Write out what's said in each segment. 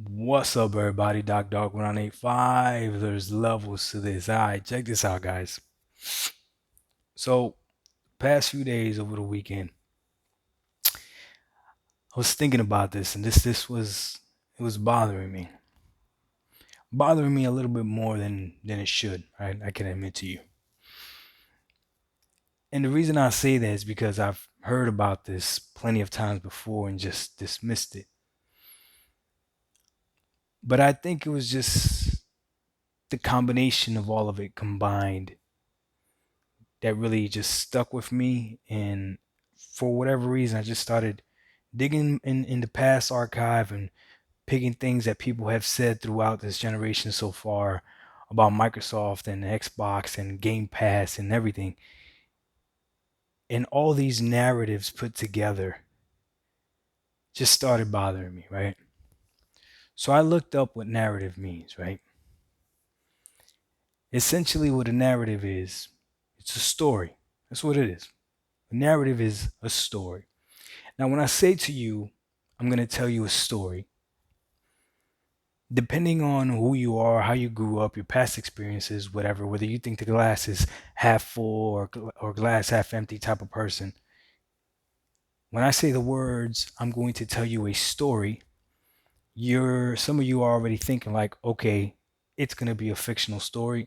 What's up, everybody? Doc Dog 1985. There's levels to this. All right, check this out, guys. So, past few days over the weekend, I was thinking about this, and it was bothering me a little bit more than it should. Right? I can admit to you. And the reason I say that is because I've heard about this plenty of times before and just dismissed it. But I think it was just the combination of all of it combined that really just stuck with me. And for whatever reason, I just started digging in the past archive and picking things that people have said throughout this generation so far about Microsoft and Xbox and Game Pass and everything. And all these narratives put together just started bothering me, right? So I looked up what narrative means, right? Essentially, what a narrative is, it's a story. That's what it is. A narrative is a story. Now, when I say to you, I'm going to tell you a story, depending on who you are, how you grew up, your past experiences, whatever, whether you think the glass is half full or glass half empty type of person, when I say the words, I'm going to tell you a story, some of you are already thinking like, okay, it's going to be a fictional story.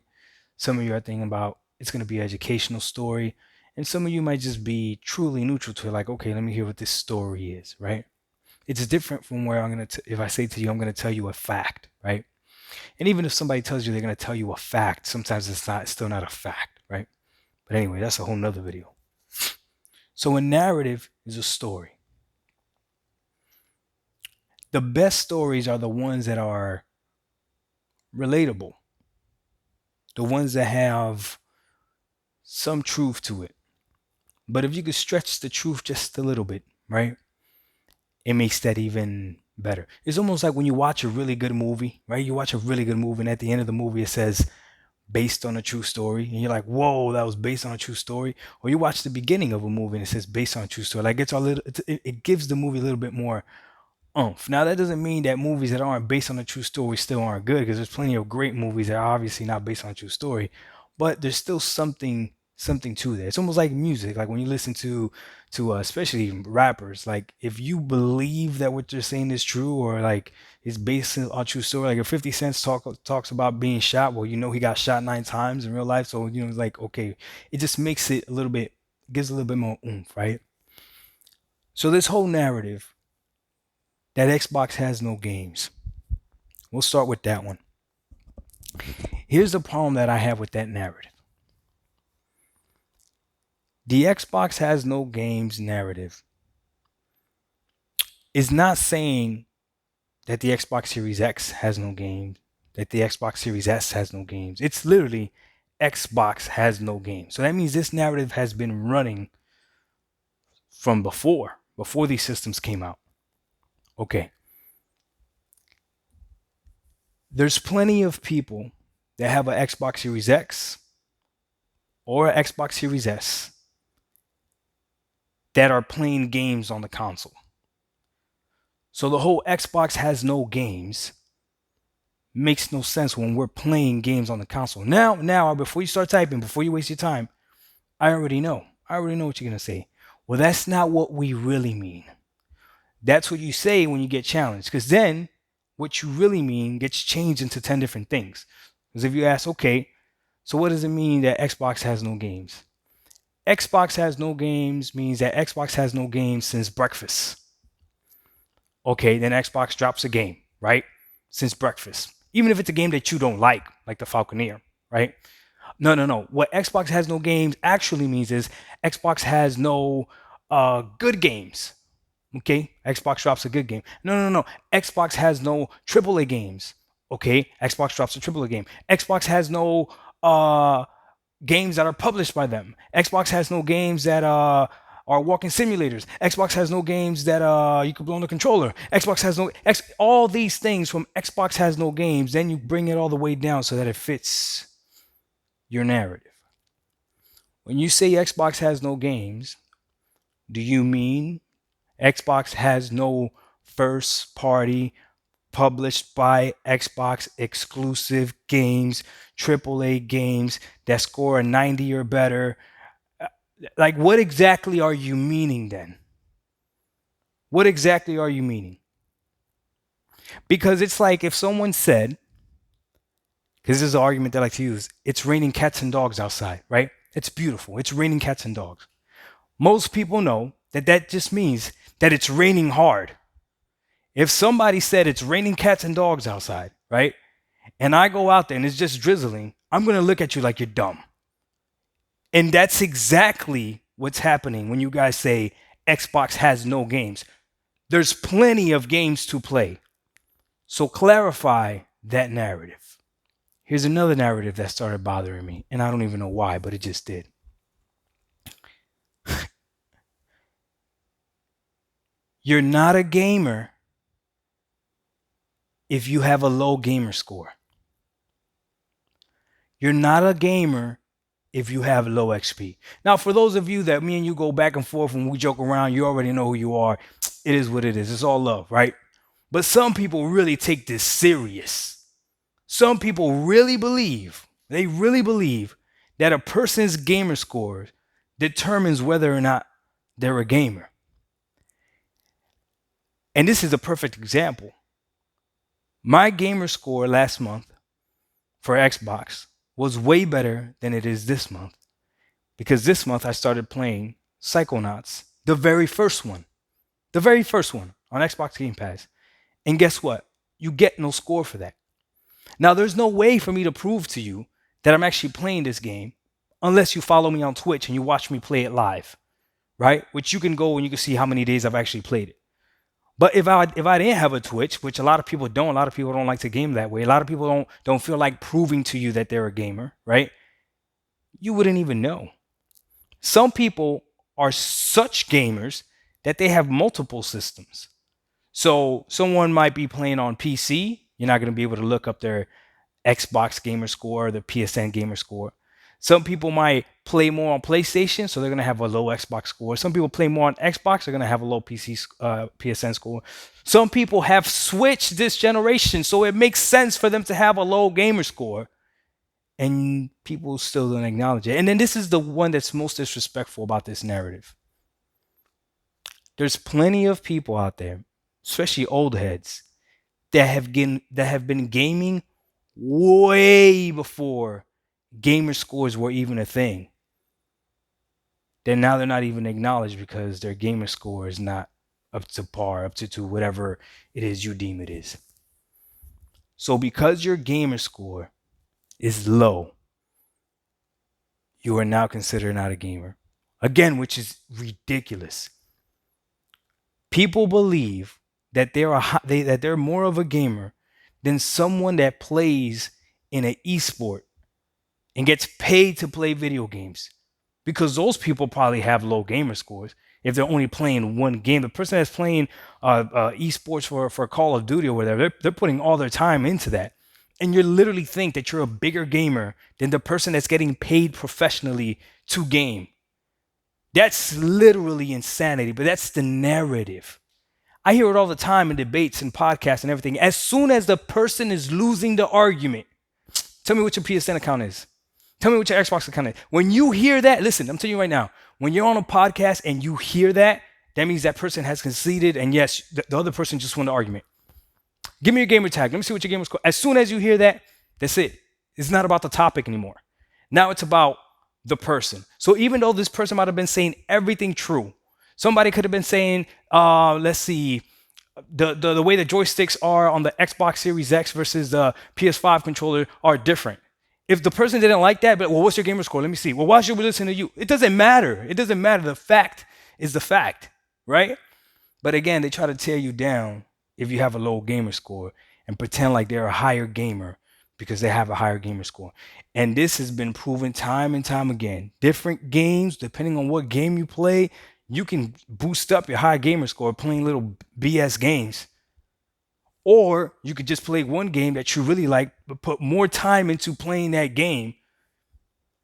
Some of you are thinking about it's going to be an educational story. And some of you might just be truly neutral to it, like, okay, let me hear what this story is, right? It's different from where if I say to you, I'm going to tell you a fact, right? And even if somebody tells you they're going to tell you a fact, sometimes it's still not a fact, right? But anyway, that's a whole nother video. So a narrative is a story. The best stories are the ones that are relatable, the ones that have some truth to it. But if you could stretch the truth just a little bit, right? It makes that even better. It's almost like when you watch a really good movie, right? You watch a really good movie, and at the end of the movie, it says based on a true story, and you're like, whoa, that was based on a true story. Or you watch the beginning of a movie and it says based on a true story. Like it gives the movie a little bit more oomph. Now that doesn't mean that movies that aren't based on a true story still aren't good, because there's plenty of great movies that are obviously not based on a true story, but there's still something to that. It's almost like music. Like when you listen to especially rappers, like if you believe that what they're saying is true, or like it's based on true story. Like if 50 Cent talks about being shot, well, he got shot 9 times in real life, so it's like, okay, it just makes it a little bit, gives a little bit more oomph, right? So this whole narrative that Xbox has no games. We'll start with that one. Here's the problem that I have with that narrative. The Xbox has no games narrative is not saying that the Xbox Series X has no games, that the Xbox Series S has no games. It's literally Xbox has no games. So that means this narrative has been running from before these systems came out. Okay. There's plenty of people that have an Xbox Series X or an Xbox Series S that are playing games on the console. So the whole Xbox has no games makes no sense when we're playing games on the console. Now, before you start typing, before you waste your time, I already know. I already know what you're gonna say. Well, that's not what we really mean. That's what you say when you get challenged, because then what you really mean gets changed into 10 different things. Because if you ask, okay, so what does it mean that Xbox has no games? Xbox has no games means that Xbox has no games since breakfast. Okay, then Xbox drops a game, right? Since breakfast. Even if it's a game that you don't like the Falconeer, right? No. What Xbox has no games actually means is Xbox has no good games. Okay, Xbox drops a good game. No. Xbox has no AAA games. Okay, Xbox drops a AAA game. Xbox has no games that are published by them. Xbox has no games that are walking simulators. Xbox has no games that you can blow on the controller. Xbox has all these things from Xbox has no games. Then you bring it all the way down so that it fits your narrative. When you say Xbox has no games, do you mean Xbox has no first party published by Xbox, exclusive games, AAA games that score a 90 or better. Like, what exactly are you meaning then? What exactly are you meaning? Because it's like if someone said, because this is an argument that I like to use, it's raining cats and dogs outside, right? It's beautiful. It's raining cats and dogs. Most people know that that just means that it's raining hard. If somebody said it's raining cats and dogs outside, right? And I go out there and it's just drizzling, I'm going to look at you like you're dumb. And that's exactly what's happening when you guys say Xbox has no games. There's plenty of games to play. So clarify that narrative. Here's another narrative that started bothering me, and I don't even know why, but it just did. You're not a gamer if you have a low gamer score. You're not a gamer if you have low XP. Now, for those of you that me and you go back and forth when we joke around, you already know who you are. It is what it is. It's all love, right? But some people really take this serious. Some people really believe that a person's gamer score determines whether or not they're a gamer. And this is a perfect example. My gamer score last month for Xbox was way better than it is this month, because this month I started playing Psychonauts, the very first one on Xbox Game Pass. And guess what? You get no score for that. Now, there's no way for me to prove to you that I'm actually playing this game unless you follow me on Twitch and you watch me play it live, right? Which you can go and you can see how many days I've actually played it. But if I didn't have a Twitch, which a lot of people don't like to game that way. A lot of people don't feel like proving to you that they're a gamer, right? You wouldn't even know. Some people are such gamers that they have multiple systems. So someone might be playing on PC. You're not going to be able to look up their Xbox gamer score or the PSN gamer score. Some people might play more on PlayStation, so they're going to have a low Xbox score. Some people play more on Xbox, they're going to have a low PSN score. Some people have switched this generation, so it makes sense for them to have a low gamer score. And people still don't acknowledge it. And then this is the one that's most disrespectful about this narrative. There's plenty of people out there, especially old heads, that have been gaming way before gamer scores were even a thing. Then now they're not even acknowledged because their gamer score is not up to par, up to whatever it is you deem it is. So because your gamer score is low, you are now considered not a gamer. Again, which is ridiculous. People believe that they're more of a gamer than someone that plays in an esport and gets paid to play video games, because those people probably have low gamer scores if they're only playing one game. The person that's playing esports for Call of Duty or whatever, they're putting all their time into that. And you literally think that you're a bigger gamer than the person that's getting paid professionally to game. That's literally insanity, but that's the narrative. I hear it all the time in debates and podcasts and everything. As soon as the person is losing the argument, tell me what your PSN account is. Tell me what your Xbox account is. When you hear that, listen, I'm telling you right now, when you're on a podcast and you hear that, that means that person has conceded, and yes, the other person just won the argument. Give me your gamer tag. Let me see what your gamer score. As soon as you hear that, that's it. It's not about the topic anymore. Now it's about the person. So even though this person might have been saying everything true, somebody could have been saying, let's see, the way the joysticks are on the Xbox Series X versus the PS5 controller are different. If the person didn't like that, but well, what's your gamer score? Let me see. Well, why should we listen to you? It doesn't matter. It doesn't matter. The fact is the fact, right? But again, they try to tear you down if you have a low gamer score and pretend like they're a higher gamer because they have a higher gamer score. And this has been proven time and time again. Different games, depending on what game you play, you can boost up your high gamer score playing little BS games. Or you could just play one game that you really like, but put more time into playing that game,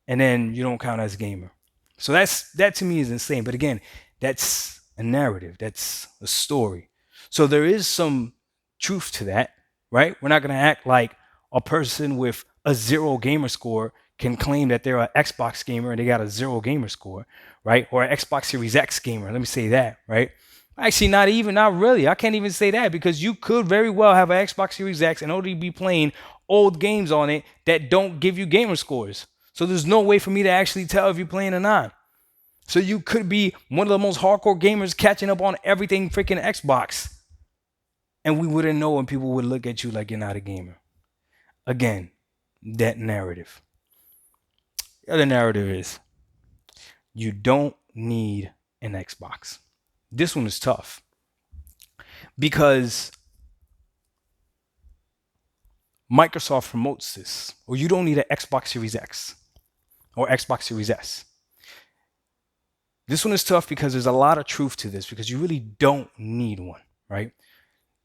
and then you don't count as a gamer. So that to me is insane. But again, that's a narrative. That's a story. So there is some truth to that. right? We're not going to act like a person with a 0 gamer score can claim that they're an Xbox gamer and they got a 0 gamer score, right? Or an Xbox Series X gamer. Let me say that, right? Actually, not really. I can't even say that because you could very well have an Xbox Series X and only be playing old games on it that don't give you gamer scores. So there's no way for me to actually tell if you're playing or not. So you could be one of the most hardcore gamers catching up on everything freaking Xbox. And we wouldn't know, and people would look at you like you're not a gamer. Again, that narrative. The other narrative is you don't need an Xbox. This one is tough because Microsoft promotes this, or you don't need an Xbox Series X or Xbox Series S. This one is tough because there's a lot of truth to this because you really don't need one, right?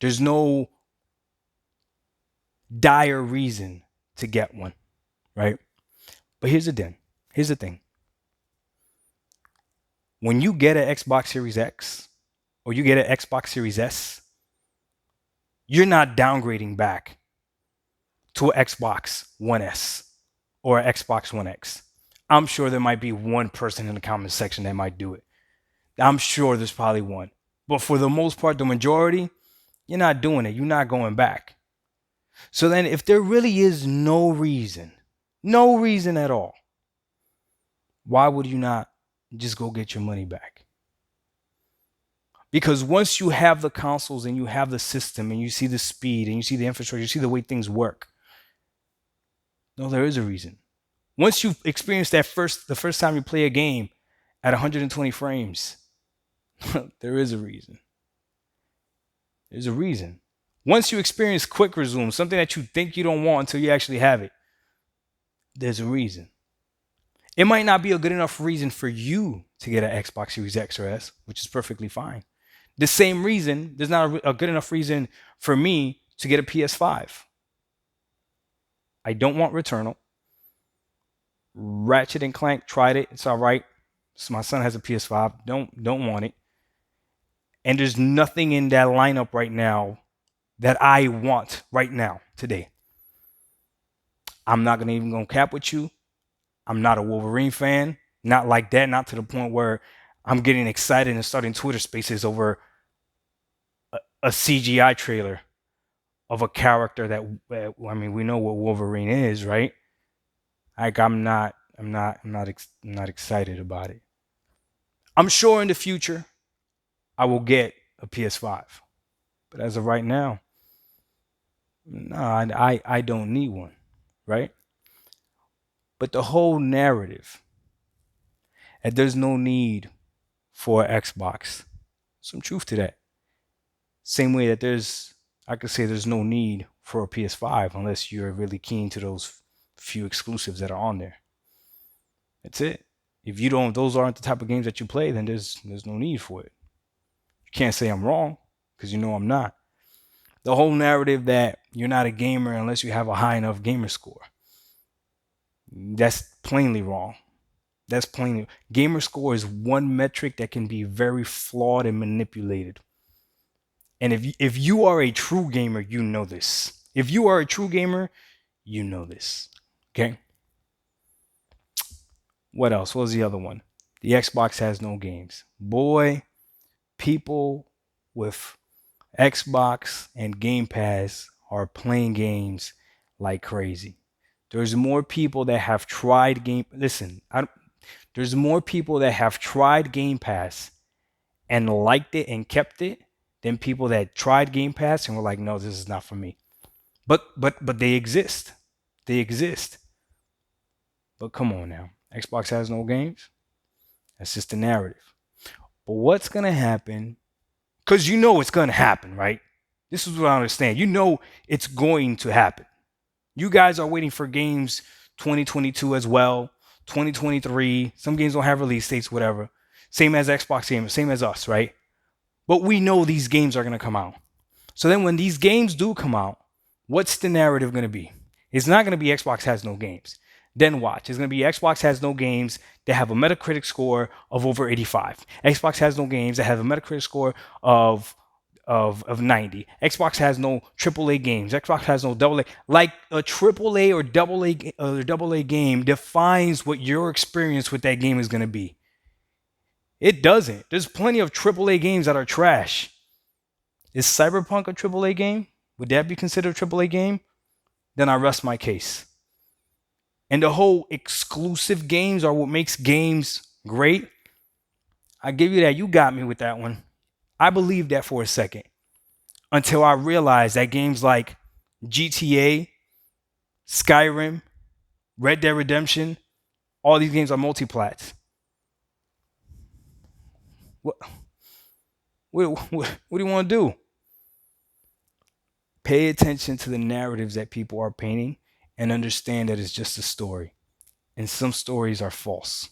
There's no dire reason to get one, right? But here's the thing. When you get an Xbox Series X or you get an Xbox Series S, you're not downgrading back to an Xbox One S or an Xbox One X. I'm sure there might be one person in the comment section that might do it. I'm sure there's probably one. But for the most part, the majority, you're not doing it. You're not going back. So then if there really is no reason at all, why would you not just go get your money back? Because once you have the consoles and you have the system and you see the speed and you see the infrastructure, you see the way things work. No, there is a reason. Once you've experienced the first time you play a game at 120 frames, there is a reason. There's a reason. Once you experience quick resume, something that you think you don't want until you actually have it, there's a reason. It might not be a good enough reason for you to get an Xbox Series X or S, which is perfectly fine. The same reason, there's not a good enough reason for me to get a PS5. I don't want Returnal. Ratchet and Clank tried it. It's all right. So my son has a PS5. Don't want it. And there's nothing in that lineup right now that I want right now, today. I'm not even gonna cap with you. I'm not a Wolverine fan. Not like that. Not to the point where I'm getting excited and starting Twitter spaces over a CGI trailer of a character that, I mean, we know what Wolverine is, right? Like I'm not excited about it. I'm sure in the future I will get a PS5, but as of right now, no, I don't need one, right? But the whole narrative that there's no need for an Xbox, some truth to that. Same way that I could say there's no need for a PS5 unless you're really keen to those few exclusives that are on there. That's it. If you don't, those aren't the type of games that you play, then there's no need for it. You can't say I'm wrong because you know I'm not. The whole narrative that you're not a gamer unless you have a high enough gamer score, that's plainly wrong. Gamer score is one metric that can be very flawed and manipulated. And if you are a true gamer, you know this. If you are a true gamer, you know this. Okay? What else? What was the other one? The Xbox has no games. Boy, people with Xbox and Game Pass are playing games like crazy. There's more people that have tried there's more people that have tried Game Pass and liked it and kept it than people that tried Game Pass and were like, no, this is not for me. But they exist. They exist. But come on now. Xbox has no games. That's just the narrative. But what's going to happen? Because you know it's going to happen, right? This is what I understand. You know it's going to happen. You guys are waiting for games 2022 as well, 2023. Some games don't have release dates, whatever. Same as Xbox games, same as us, right? But we know these games are going to come out. So then when these games do come out, what's the narrative going to be? It's not going to be Xbox has no games. Then watch. It's going to be Xbox has no games that have a Metacritic score of over 85. Xbox has no games that have a Metacritic score of of 90. Xbox has no AAA games. Xbox has no AA. Like a AAA or double A game defines what your experience with that game is going to be. It doesn't. There's plenty of AAA games that are trash. Is Cyberpunk a AAA game? Would that be considered a AAA game? Then I rest my case. And the whole exclusive games are what makes games great. I give you that. You got me with that one. I believed that for a second until I realized that games like GTA, Skyrim, Red Dead Redemption, all these games are multiplats. What do you want to do? Pay attention to the narratives that people are painting and understand that it's just a story. And some stories are false.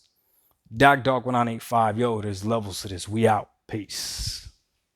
Doc Dog 1985, yo, there's levels to this. We out. Peace.